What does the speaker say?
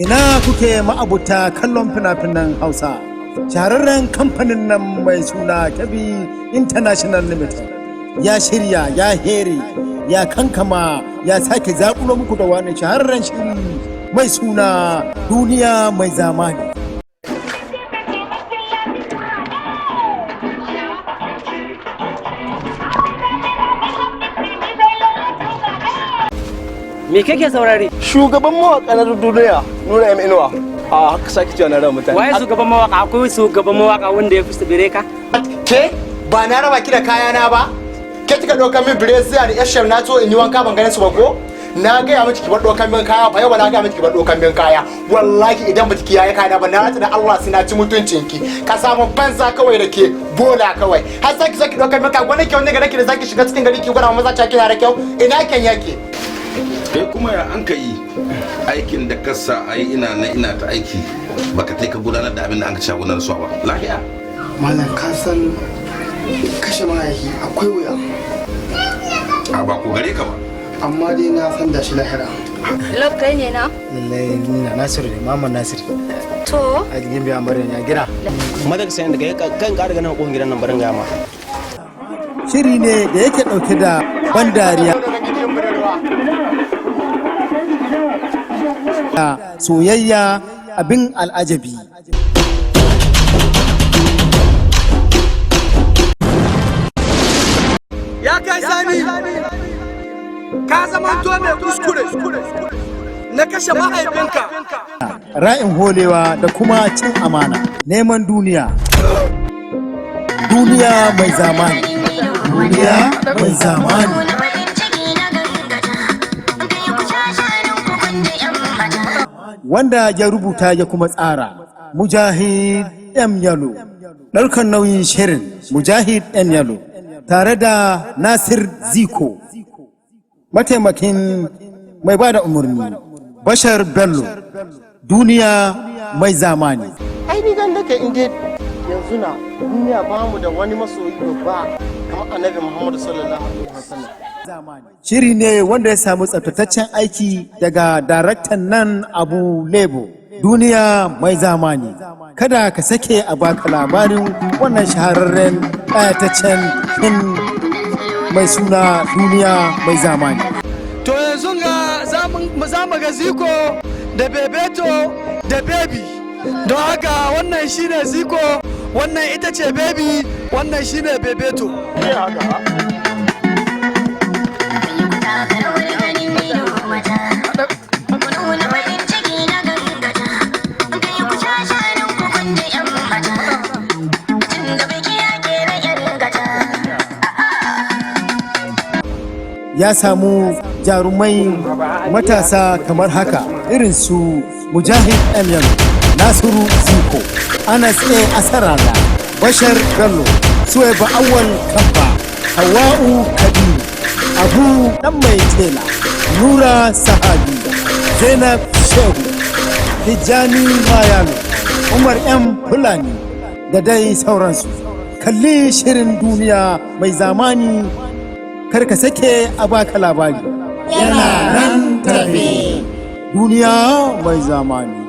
Ina kuke ma'abuta kallon fina-finan Hausa? Shahararren kamfanin nan mai suna Kebbi International Limited ya shirya, ya here, ya kankama, ya sake zaƙulo muku da wani shahararren shiri mai suna Duniya Mai Zamani. Me kake saurari? Shugaban mawaka na duniya, Nura M Inuwa. A haka sake cewa na raba mutane. Waye shugaban mawaka? Akwai shugaban mawaka wanda ya fi sabire ka? Ke ba na raba ki da kayana ba? Ke kika ɗaukar min biresiya da yashar na so in yi wanka ban ganin su ba ko? Na gaya miki ki bar ɗaukar min kaya fa yau ba na gaya miki ki bar ɗaukar min kaya. Wallahi idan ba ki kiyaye kayana ba na rantsa da Allah sai na ci mutuncin ki. Ka samu banza kawai da ke bola kawai. Har sai ki saki ɗaukar min kaya wani kyau ne ga nake da zaki shiga cikin gari ki gwada maza caki da kyau. Ina ken yake? Kai kuma ya an ka yi aikin da kasa a yi ina ta aiki baka ta ka gudanar da abin da an ka ci gudanar su ba lafiya. Malam ka san kashe mahaifi akwai wuya. A ba ku gare ka ba. Amma dai na san da shi lahira. Love kai ne na? Lallai ni na Nasiru ne, Muhammad Nasiru. To? A cikin biyan barin ya gira. Madak sayan daga kan ƙara ganin hukun gidan nan barin gama. Shiri ne da yake ɗauke da ban dariya. Soyayya abin al'ajabi. Ya kai Sani, ka zama to mai kuskure na kashe mahaifinka. Ra'in holewa da kuma cin amana. Neman duniya. Duniya mai zamani. Duniya mai zamani. Wanda ya rubuta ya kuma tsara Mujahid M Yalo, ɗaukar nauyin shirin Mujahid M Yalo tare da Nasir Ziko, mataimakin mai bada umarni Bashar Bello. Duniya mai zamani. Ai ni dan dake inda yanzu na duniya ba mu da wani masoyi babba kamar Annabi Muhammad sallallahu alaihi wasallam. Shiri ne wanda ya samu tsaftataccen aiki daga daraktan nan Abu Lebo. Duniya mai zamani. Kada ka sake a baka labarin wannan shahararren ƙayataccen fin mai suna Duniya mai zamani. To yanzu ga za mu ga Ziko da Bebeto da Baby. Don haka wannan shine Ziko, wannan ita ce Baby, wannan shine Bebeto. Ya samu jarumai matasa kamar haka irin su Mujahid M Yalo, Nasiru Ziko, Anas A Asarala, Bashar Bello, Suwaiba Awal Kamba, Hawa'u Kabiru, Abu Dan Mai Tela, Nura Sahabi, Zainab Shehu, Tijjani Mayalo, Umar M Fulani da dai sauransu. Kalli shirin Duniya Mai Zamani, kar ka sake a baka labari. Yana nan tafe. Duniya Mai Zamani.